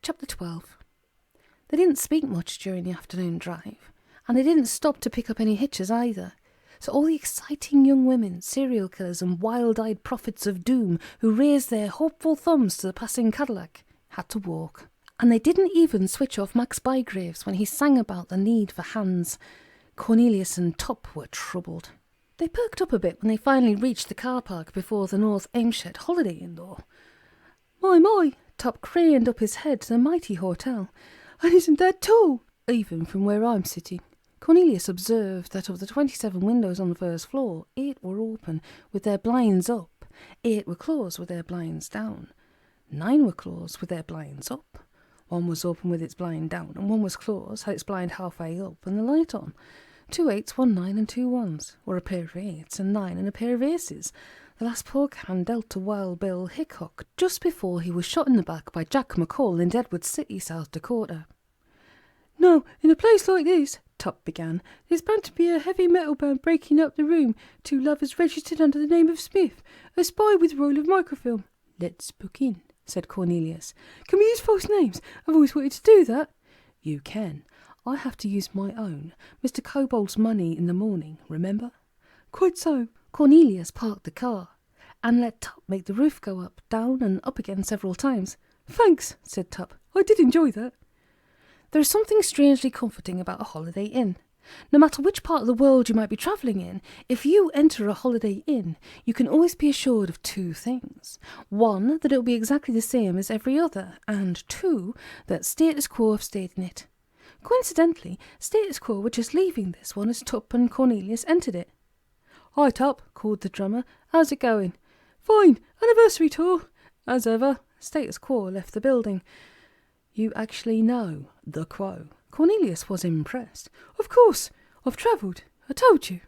Chapter 12. They didn't speak much during the afternoon drive, and they didn't stop to pick up any hitches either. So all the exciting young women, serial killers and wild-eyed prophets of doom who raised their hopeful thumbs to the passing Cadillac had to walk. And they didn't even switch off Max Bygraves when he sang about the need for hands. Cornelius and Tuppe were troubled. They perked up a bit when they finally reached the car park before the North Ameshed Holiday Inn door. My, Tuppe craned up his head to the mighty hotel. And isn't that tall, even from where I'm sitting? Cornelius observed that of the 27 windows on the first floor, 8 were open with their blinds up, 8 were closed with their blinds down, 9 were closed with their blinds up. 1 was open with its blind down, and 1 was closed, had its blind halfway up and the light on. 2 8s, 1 9 and 2 1s, or a pair of 8s and 9 and a pair of aces. The last poke hand dealt to Wild Bill Hickok just before he was shot in the back by Jack McCall in Deadwood City, South Dakota. "Now, in a place like this," Tuppe began, "there's bound to be a heavy metal band breaking up the room. 2 lovers registered under the name of Smith, a spy with a roll of microfilm." "Let's book in," said Cornelius. "Can we use false names? I've always wanted to do that." "You can. I have to use my own. Mr. Kobold's money in the morning, remember?" "Quite so." Cornelius parked the car and let Tuppe make the roof go up, down and up again several times. "Thanks," said Tuppe. "I did enjoy that." There is something strangely comforting about a Holiday Inn. No matter which part of the world you might be travelling in, if you enter a Holiday Inn, you can always be assured of 2 things. 1, that it will be exactly the same as every other, and 2, that status quo have stayed in it. Coincidentally, status quo were just leaving this one as Tuppe and Cornelius entered it. "Hi, Tuppe," called the drummer. "How's it going?" "Fine. Anniversary tour." As ever, status quo left the building. "You actually know the Quo?" Cornelius was impressed. "Of course. I've travelled. I told you."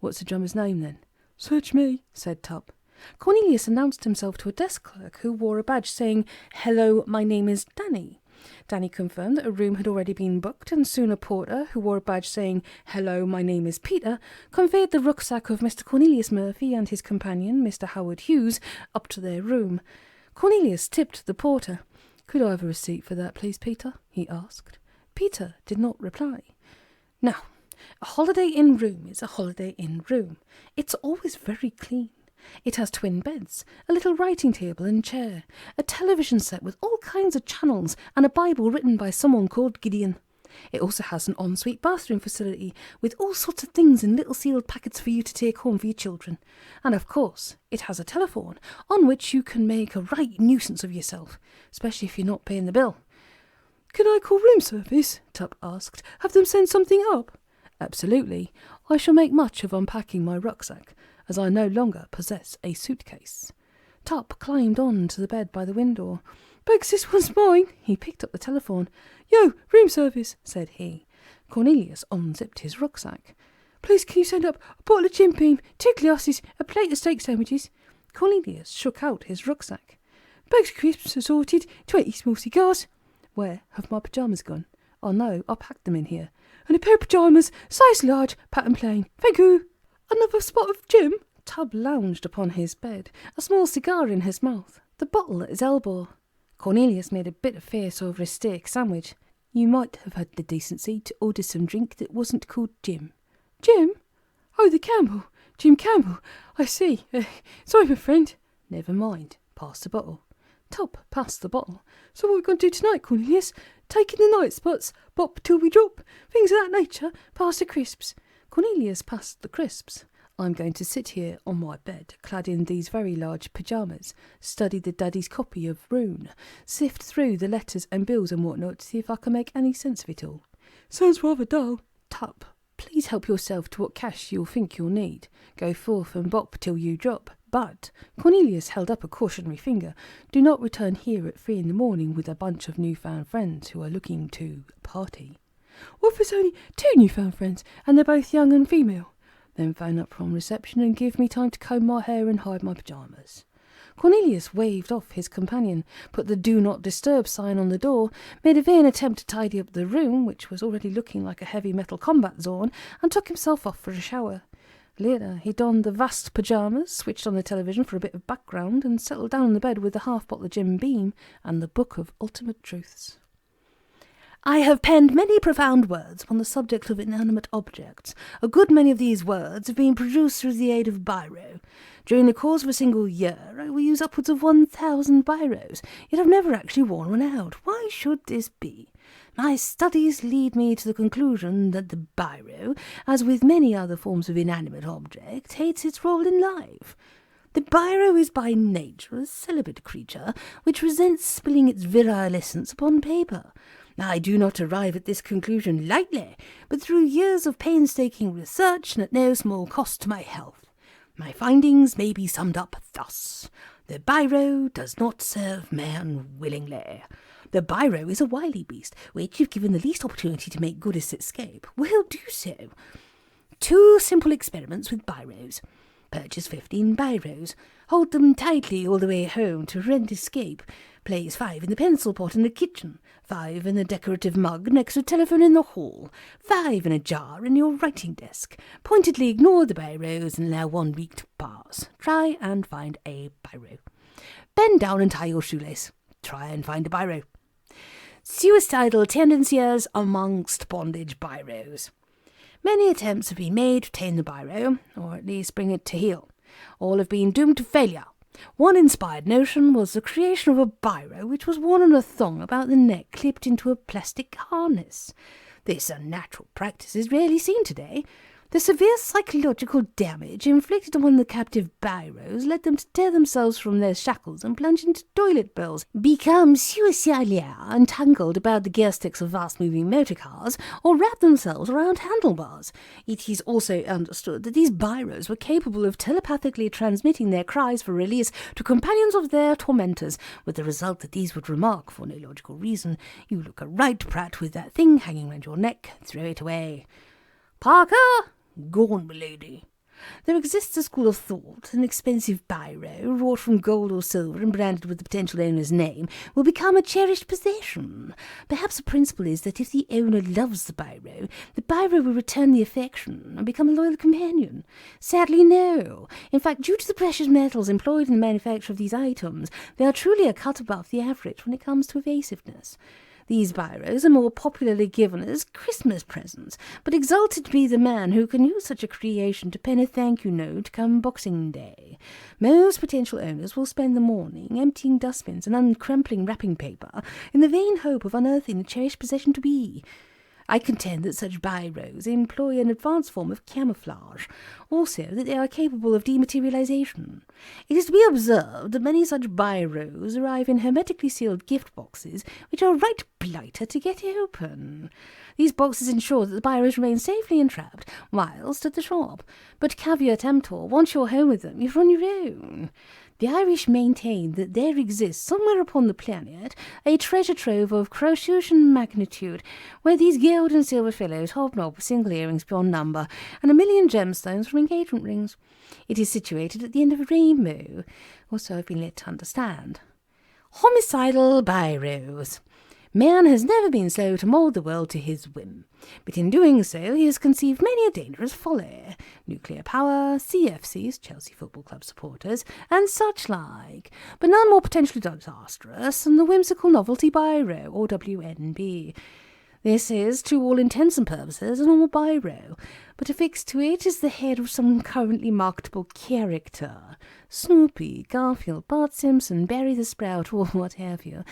"What's the drummer's name, then?" "Search me," said Tuppe. Cornelius announced himself to a desk clerk who wore a badge saying, "Hello, my name is Danny." Danny confirmed that a room had already been booked, and soon a porter, who wore a badge saying, "Hello, my name is Peter," conveyed the rucksack of Mr. Cornelius Murphy and his companion, Mr. Howard Hughes, up to their room. Cornelius tipped the porter. "Could I have a receipt for that, please, Peter?" he asked. Peter did not reply. Now, a Holiday Inn room is a Holiday Inn room. It's always very clean. It has twin beds, a little writing table and chair, a television set with all kinds of channels, and a Bible written by someone called Gideon. It also has an ensuite bathroom facility with all sorts of things in little sealed packets for you to take home for your children. And of course, it has a telephone on which you can make a right nuisance of yourself, especially if you're not paying the bill. "Can I call room service?" Tuppe asked. "Have them send something up?" "Absolutely. I shall make much of unpacking my rucksack, as I no longer possess a suitcase." Tuppe climbed on to the bed by the window. "Begs this one's mine." He picked up the telephone. "Yo, room service," said he. Cornelius unzipped his rucksack. "Please, can you send up a bottle of Jim Beam, 2 glasses, a plate of steak sandwiches?" Cornelius shook out his rucksack. "Bags of crisps assorted, 20 small cigars." "Where have my pyjamas gone?" "Oh no, I packed them in here." "And a pair of pyjamas, size large, pattern plain. Thank you." "Another spot of Jim?" Tuppe lounged upon his bed, a small cigar in his mouth, the bottle at his elbow. Cornelius made a bitter face over his steak sandwich. "You might have had the decency to order some drink that wasn't called Jim." "Jim? Oh, the Campbell. Jim Campbell. I see. Sorry, my friend." "Never mind. Pass the bottle." Tuppe passed the bottle. "So what are we going to do tonight, Cornelius? Take in the night spots, bop till we drop, things of that nature. Pass the crisps." Cornelius passed the crisps. "I'm going to sit here on my bed, clad in these very large pyjamas, study the daddy's copy of Rune, sift through the letters and bills and whatnot to see if I can make any sense of it all." "Sounds rather dull." "Tuppe, please help yourself to what cash you'll think you'll need. Go forth and bop till you drop. But," Cornelius held up a cautionary finger, "do not return here at 3 in the morning with a bunch of newfound friends who are looking to party." "What if there's only 2 newfound friends, and they're both young and female?" "Then phone up from reception and give me time to comb my hair and hide my pyjamas." Cornelius waved off his companion, put the "Do Not Disturb" sign on the door, made a vain attempt to tidy up the room, which was already looking like a heavy metal combat zone, and took himself off for a shower. Later, he donned the vast pyjamas, switched on the television for a bit of background, and settled down on the bed with the half-bottle of Jim Beam and the Book of Ultimate Truths. I have penned many profound words on the subject of inanimate objects. A good many of these words have been produced through the aid of biro. During the course of a single year, I will use upwards of 1,000 biros, yet I've never actually worn one out. Why should this be? My studies lead me to the conclusion that the biro, as with many other forms of inanimate object, hates its role in life. The biro is by nature a celibate creature, which resents spilling its virile essence upon paper. I do not arrive at this conclusion lightly, but through years of painstaking research and at no small cost to my health. My findings may be summed up thus. The biro does not serve man willingly. The biro is a wily beast, which, if given the least opportunity to make good its escape, will do so. 2 simple experiments with biros. Purchase 15 biros. Hold them tightly all the way home to prevent escape. Place 5 in the pencil pot in the kitchen, 5 in the decorative mug next to a telephone in the hall, 5 in a jar in your writing desk. Pointedly ignore the biros and allow 1 week to pass. Try and find a biro. Bend down and tie your shoelace. Try and find a biro. Suicidal tendencies amongst bondage biros. Many attempts have been made to tame the biro, or at least bring it to heel. All have been doomed to failure. One inspired notion was the creation of a biro which was worn on a thong about the neck clipped into a plastic harness. This unnatural practice is rarely seen today. The severe psychological damage inflicted upon the captive biros led them to tear themselves from their shackles and plunge into toilet bowls, become suicidally entangled about the gear sticks of fast-moving motor cars, or wrap themselves around handlebars. It is also understood that these biros were capable of telepathically transmitting their cries for release to companions of their tormentors, with the result that these would remark, for no logical reason, "You look a right prat with that thing hanging round your neck. Throw it away." "Parker! Gone, milady." There exists a school of thought that an expensive biro, wrought from gold or silver and branded with the potential owner's name, will become a cherished possession. Perhaps the principle is that if the owner loves the biro will return the affection and become a loyal companion. Sadly, no. In fact, due to the precious metals employed in the manufacture of these items, they are truly a cut above the average when it comes to evasiveness. These biros are more popularly given as Christmas presents, but exalted to be the man who can use such a creation to pen a thank-you note come Boxing Day. Most potential owners will spend the morning emptying dustbins and uncrumpling wrapping paper in the vain hope of unearthing the cherished possession to be. I contend that such biros employ an advanced form of camouflage, also that they are capable of dematerialization. It is to be observed that many such biros arrive in hermetically sealed gift boxes, which are right blighter to get open. These boxes ensure that the biros remain safely entrapped whilst at the shop, but caveat emptor, once you're home with them, you're on your own. The Irish maintain that there exists somewhere upon the planet a treasure trove of Croatian magnitude, where these gold and silver fellows hobnob with single earrings beyond number, and 1,000,000 gemstones from engagement rings. It is situated at the end of a rainbow, or so I've been led to understand. Homicidal biros. Man has never been slow to mould the world to his whim, but in doing so he has conceived many a dangerous folly. Nuclear power, CFCs, Chelsea Football Club supporters, and such like, but none more potentially disastrous than the whimsical novelty biro, or WNB. This is, to all intents and purposes, a normal biro, but affixed to it is the head of some currently marketable character. Snoopy, Garfield, Bart Simpson, Barry the Sprout, or what have you.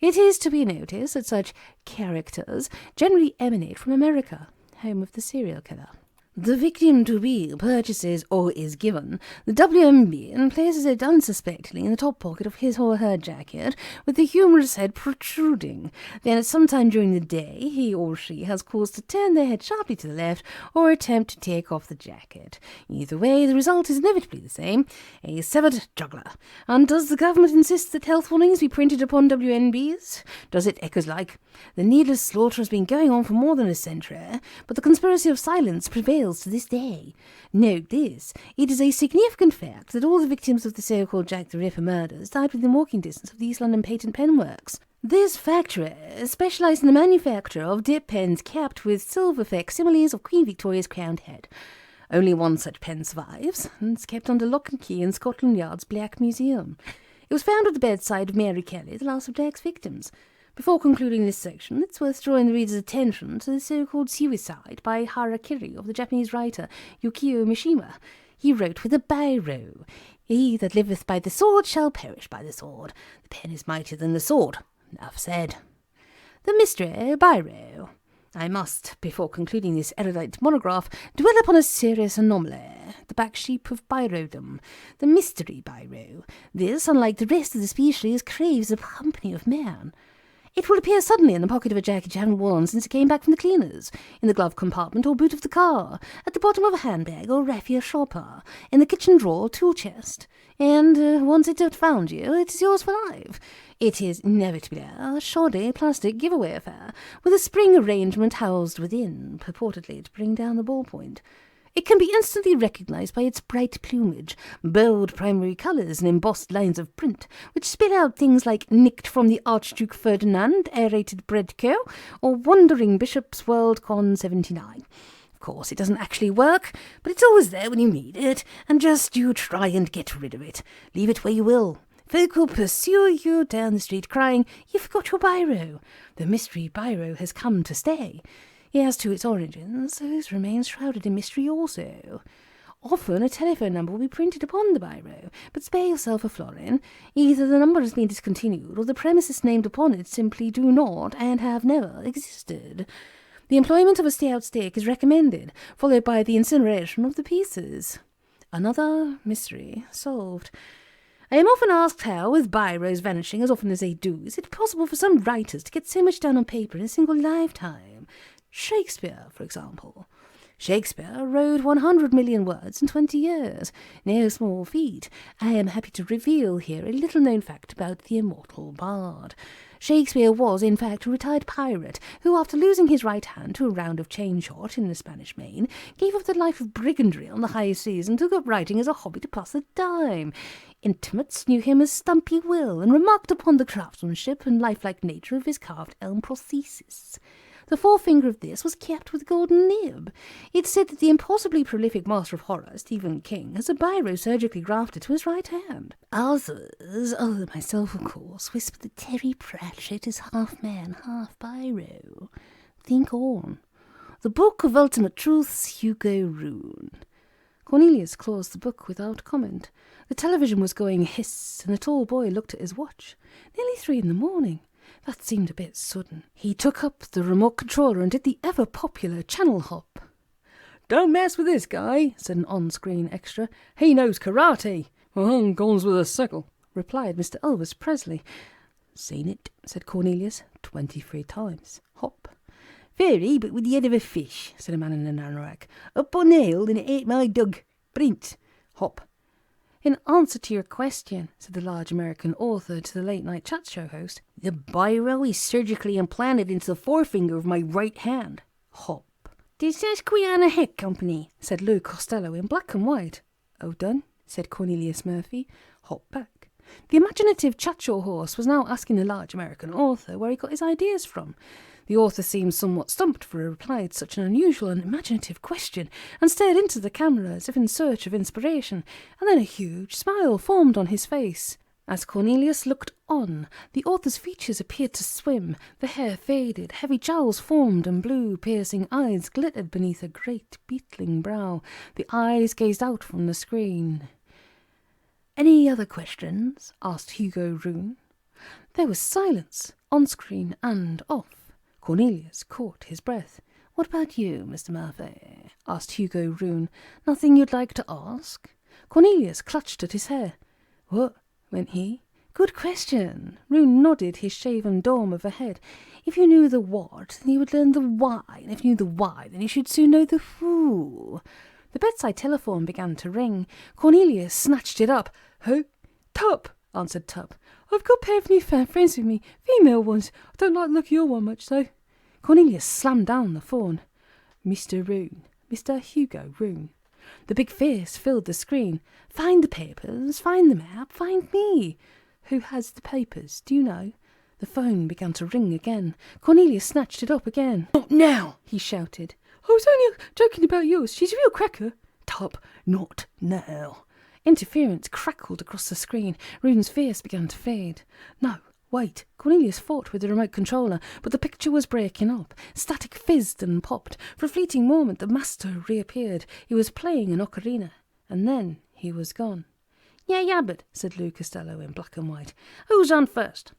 It is to be noticed that such characters generally emanate from America, home of the serial killer. The victim to be purchases or is given the WMB and places it unsuspectingly in the top pocket of his or her jacket, with the humorous head protruding. Then at some time during the day, he or she has cause to turn their head sharply to the left or attempt to take off the jacket. Either way, the result is inevitably the same, a severed jugular. And does the government insist that health warnings be printed upon WNBs? Does it echoes like? The needless slaughter has been going on for more than a century, but the conspiracy of silence prevails to this day. Note this, it is a significant fact that all the victims of the so-called Jack the Ripper murders died within walking distance of the East London Patent Pen Works. This factory specialised in the manufacture of dip pens capped with silver facsimiles of Queen Victoria's crowned head. Only one such pen survives, and it's kept under lock and key in Scotland Yard's Black Museum. It was found at the bedside of Mary Kelly, the last of Jack's victims. Before concluding this section, it's worth drawing the reader's attention to the so-called suicide by harakiri of the Japanese writer Yukio Mishima. He wrote with a biro. He that liveth by the sword shall perish by the sword. The pen is mightier than the sword. Enough said. The mystery biro. I must, before concluding this erudite monograph, dwell upon a serious anomaly, the black sheep of birodom, the mystery biro. This, unlike the rest of the species, craves the company of man. It will appear suddenly in the pocket of a jacket you haven't worn since it came back from the cleaners, in the glove compartment or boot of the car, at the bottom of a handbag or raffia shopper, in the kitchen drawer or tool chest. And once it has found you, it is yours for life. It is inevitably a shoddy plastic giveaway affair, with a spring arrangement housed within, purportedly to bring down the ballpoint. It can be instantly recognized by its bright plumage, bold primary colours and embossed lines of print, which spell out things like nicked from the Archduke Ferdinand, aerated bread co, or wandering Bishop's World Con 79. Of course, it doesn't actually work, but it's always there when you need it, and just you try and get rid of it. Leave it where you will. Folk will pursue you down the street crying, "You forgot your biro." The mystery biro has come to stay. As to its origins, those remain shrouded in mystery also. Often a telephone number will be printed upon the biro, but spare yourself a florin. Either the number has been discontinued, or the premises named upon it simply do not and have never existed. The employment of a stay-out stake is recommended, followed by the incineration of the pieces. Another mystery solved. I am often asked how, with biros vanishing as often as they do, is it possible for some writers to get so much down on paper in a single lifetime? Shakespeare, for example. Shakespeare wrote 100 million words in 20 years. No small feat. I am happy to reveal here a little-known fact about the immortal bard. Shakespeare was, in fact, a retired pirate who, after losing his right hand to a round of chain shot in the Spanish Main, gave up the life of brigandry on the high seas and took up writing as a hobby to pass the time. Intimates knew him as Stumpy Will and remarked upon the craftsmanship and lifelike nature of his carved elm prosthesis. The forefinger of this was capped with a golden nib. It's said that the impossibly prolific master of horror, Stephen King, has a biro surgically grafted to his right hand. Others, other than myself, of course, whisper that Terry Pratchett is half man, half biro. Think on. The Book of Ultimate Truths, Hugo Rune. Cornelius closed the book without comment. The television was going hiss, and the tall boy looked at his watch. Nearly 3 a.m. That seemed a bit sudden. He took up the remote controller and did the ever-popular channel hop. "Don't mess with this guy," said an on-screen extra. "He knows karate." "Guns with a sickle," replied Mr. Elvis Presley. "Seen it," said Cornelius, 23 times. Hop. "Very, but with the head of a fish," said a man in an anorak. "Up on the hill and it ate my dog. Brint." Hop. "In answer to your question," said the large American author to the late-night chat show host, "the biro is surgically implanted into the forefinger of my right hand." Hop. "The Susquehanna Heck Company," said Lou Costello in black and white. "Oh, done," said Cornelius Murphy. Hop back. The imaginative chat show host was now asking the large American author where he got his ideas from. The author seemed somewhat stumped for a reply to such an unusual and imaginative question, and stared into the camera as if in search of inspiration, and then a huge smile formed on his face. As Cornelius looked on, the author's features appeared to swim, the hair faded, heavy jowls formed, and blue, piercing eyes glittered beneath a great, beetling brow. The eyes gazed out from the screen. "Any other questions?" asked Hugo Rune. There was silence, on-screen and off. Cornelius caught his breath. "What about you, Mr. Murphy?" asked Hugo Rune. "Nothing you'd like to ask?" Cornelius clutched at his hair. "What?" went he. "Good question." Rune nodded his shaven dome of a head. "If you knew the what, then you would learn the why, and if you knew the why, then you should soon know the who." The bedside telephone began to ring. Cornelius snatched it up. "Who?" "Tuppe," answered Tuppe. "I've got a pair of new friends with me, female ones. I don't like the look of your one much, though." Cornelius slammed down the phone. "Mr. Rune. Mr. Hugo Rune." The big face filled the screen. "Find the papers, find the map, find me." "Who has the papers, do you know?" The phone began to ring again. Cornelius snatched it up again. "Not now!" he shouted. "I was only joking about yours. She's a real cracker." Tuppe, not now. Interference crackled across the screen. Rune's face began to fade. No, wait. Cornelius fought with the remote controller, but the picture was breaking up. Static fizzed and popped. For a fleeting moment, the master reappeared. He was playing an ocarina, and then he was gone. "Yeah, Yabbit," said Lou Costello in black and white. "Who's on first?"